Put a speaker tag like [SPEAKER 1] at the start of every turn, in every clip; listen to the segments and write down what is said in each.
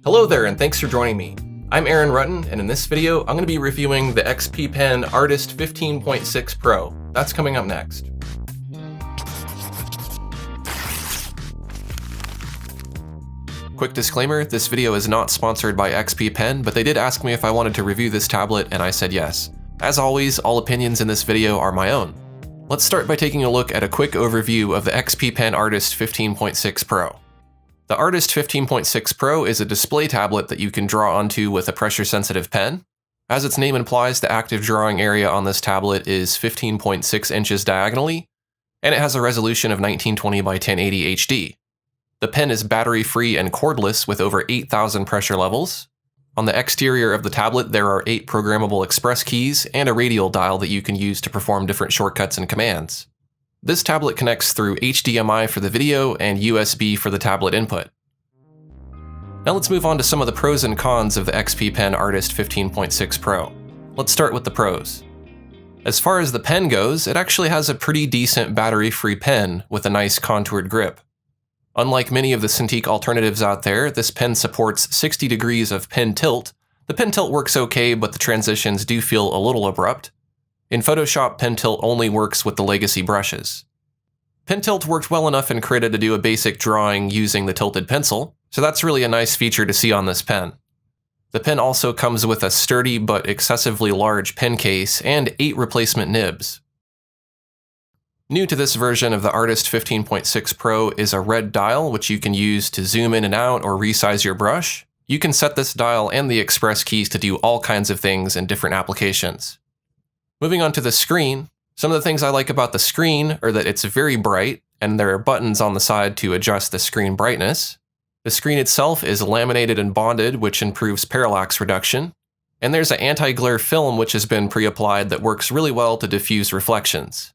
[SPEAKER 1] Hello there, and thanks for joining me. I'm Aaron Rutten, and in this video, I'm going to be reviewing the XP Pen Artist 15.6 Pro. That's coming up next. Quick disclaimer, this video is not sponsored by XP Pen, but they did ask me if I wanted to review this tablet, and I said yes. As always, all opinions in this video are my own. Let's start by taking a look at a quick overview of the XP Pen Artist 15.6 Pro. The Artist 15.6 Pro is a display tablet that you can draw onto with a pressure-sensitive pen. As its name implies, the active drawing area on this tablet is 15.6 inches diagonally, and it has a resolution of 1920 by 1080 HD. The pen is battery-free and cordless with over 8,000 pressure levels. On the exterior of the tablet, there are 8 programmable express keys and a radial dial that you can use to perform different shortcuts and commands. This tablet connects through HDMI for the video and USB for the tablet input. Now let's move on to some of the pros and cons of the XP Pen Artist 15.6 Pro. Let's start with the pros. As far as the pen goes, it actually has a pretty decent battery-free pen with a nice contoured grip. Unlike many of the Cintiq alternatives out there, this pen supports 60 degrees of pen tilt. The pen tilt works okay, but the transitions do feel a little abrupt. In Photoshop, pen tilt only works with the legacy brushes. Pen tilt worked well enough in Krita to do a basic drawing using the tilted pencil, so that's really a nice feature to see on this pen. The pen also comes with a sturdy but excessively large pen case and 8 replacement nibs. New to this version of the Artist 15.6 Pro is a red dial, which you can use to zoom in and out or resize your brush. You can set this dial and the express keys to do all kinds of things in different applications. Moving on to the screen, some of the things I like about the screen are that it's very bright, and there are buttons on the side to adjust the screen brightness. The screen itself is laminated and bonded, which improves parallax reduction. And there's an anti-glare film which has been pre-applied that works really well to diffuse reflections.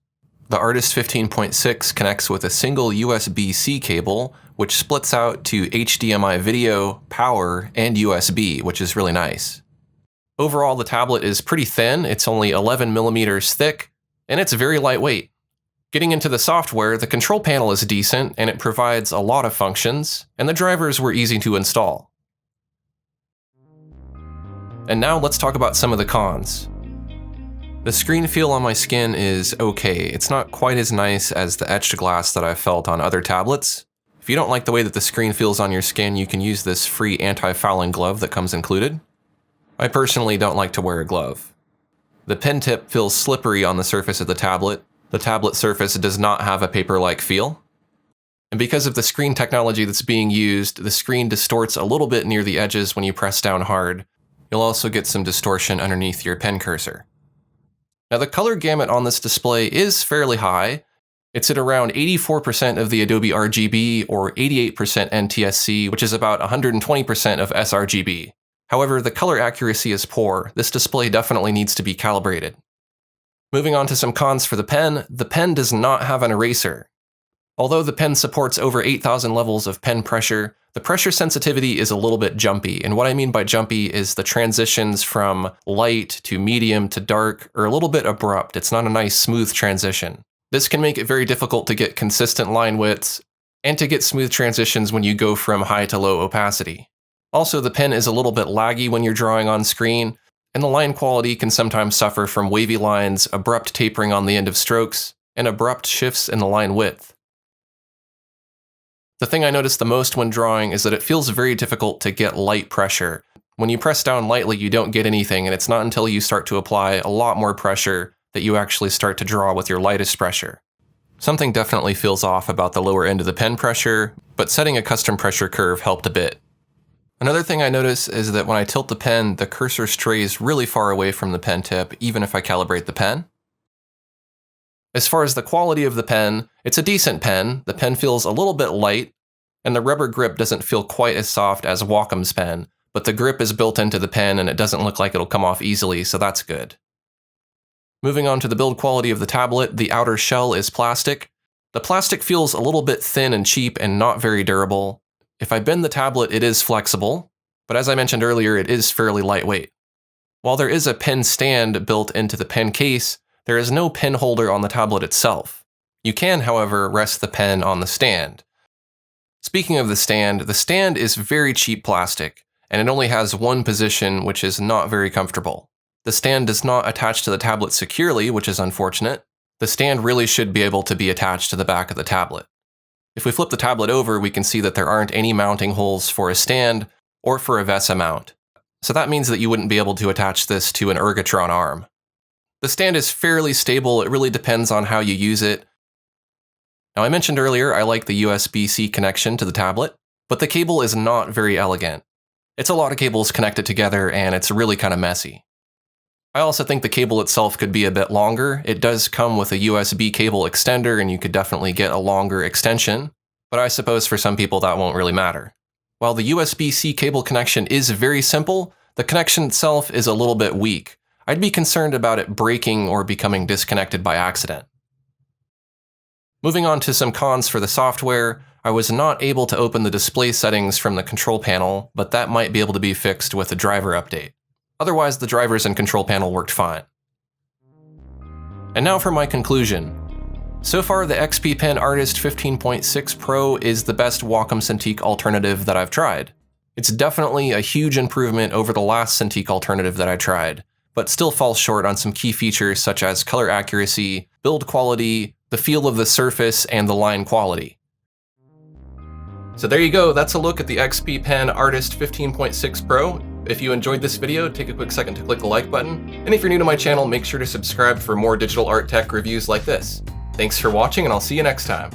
[SPEAKER 1] The Artist 15.6 connects with a single USB-C cable, which splits out to HDMI video, power, and USB, which is really nice. Overall, the tablet is pretty thin, it's only 11 millimeters thick, and it's very lightweight. Getting into the software, the control panel is decent, and it provides a lot of functions, and the drivers were easy to install. And now let's talk about some of the cons. The screen feel on my skin is okay. It's not quite as nice as the etched glass that I've felt on other tablets. If you don't like the way that the screen feels on your skin, you can use this free anti-fouling glove that comes included. I personally don't like to wear a glove. The pen tip feels slippery on the surface of the tablet. The tablet surface does not have a paper-like feel. And because of the screen technology that's being used, the screen distorts a little bit near the edges when you press down hard. You'll also get some distortion underneath your pen cursor. Now the color gamut on this display is fairly high. It's at around 84% of the Adobe RGB or 88% NTSC, which is about 120% of sRGB. However, the color accuracy is poor. This display definitely needs to be calibrated. Moving on to some cons for the pen does not have an eraser. Although the pen supports over 8,000 levels of pen pressure, the pressure sensitivity is a little bit jumpy, and what I mean by jumpy is the transitions from light to medium to dark are a little bit abrupt. It's not a nice smooth transition. This can make it very difficult to get consistent line widths and to get smooth transitions when you go from high to low opacity. Also, the pen is a little bit laggy when you're drawing on screen, and the line quality can sometimes suffer from wavy lines, abrupt tapering on the end of strokes, and abrupt shifts in the line width. The thing I notice the most when drawing is that it feels very difficult to get light pressure. When you press down lightly, you don't get anything, and it's not until you start to apply a lot more pressure that you actually start to draw with your lightest pressure. Something definitely feels off about the lower end of the pen pressure, but setting a custom pressure curve helped a bit. Another thing I notice is that when I tilt the pen, the cursor strays really far away from the pen tip, even if I calibrate the pen. As far as the quality of the pen, it's a decent pen. The pen feels a little bit light, and the rubber grip doesn't feel quite as soft as Wacom's pen, but the grip is built into the pen and it doesn't look like it'll come off easily, so that's good. Moving on to the build quality of the tablet, the outer shell is plastic. The plastic feels a little bit thin and cheap and not very durable. If I bend the tablet, it is flexible, but as I mentioned earlier, it is fairly lightweight. While there is a pen stand built into the pen case, there is no pen holder on the tablet itself. You can, however, rest the pen on the stand. Speaking of the stand is very cheap plastic. and it only has one position, which is not very comfortable. The stand does not attach to the tablet securely, which is unfortunate. The stand really should be able to be attached to the back of the tablet. If we flip the tablet over, we can see that there aren't any mounting holes for a stand or for a VESA mount. So that means that you wouldn't be able to attach this to an Ergotron arm. The stand is fairly stable, it really depends on how you use it. Now I mentioned earlier I like the USB-C connection to the tablet, but the cable is not very elegant. It's a lot of cables connected together and it's really kind of messy. I also think the cable itself could be a bit longer. It does come with a USB cable extender and you could definitely get a longer extension, but I suppose for some people that won't really matter. While the USB-C cable connection is very simple, the connection itself is a little bit weak. I'd be concerned about it breaking or becoming disconnected by accident. Moving on to some cons for the software, I was not able to open the display settings from the control panel, but that might be able to be fixed with a driver update. Otherwise, the drivers and control panel worked fine. And now for my conclusion. So far, the XP Pen Artist 15.6 Pro is the best Wacom Cintiq alternative that I've tried. It's definitely a huge improvement over the last Cintiq alternative that I tried, but still falls short on some key features such as color accuracy, build quality, the feel of the surface, and the line quality. So there you go, that's a look at the XP Pen Artist 15.6 Pro. If you enjoyed this video, take a quick second to click the like button, and if you're new to my channel, make sure to subscribe for more digital art tech reviews like this. Thanks for watching, and I'll see you next time.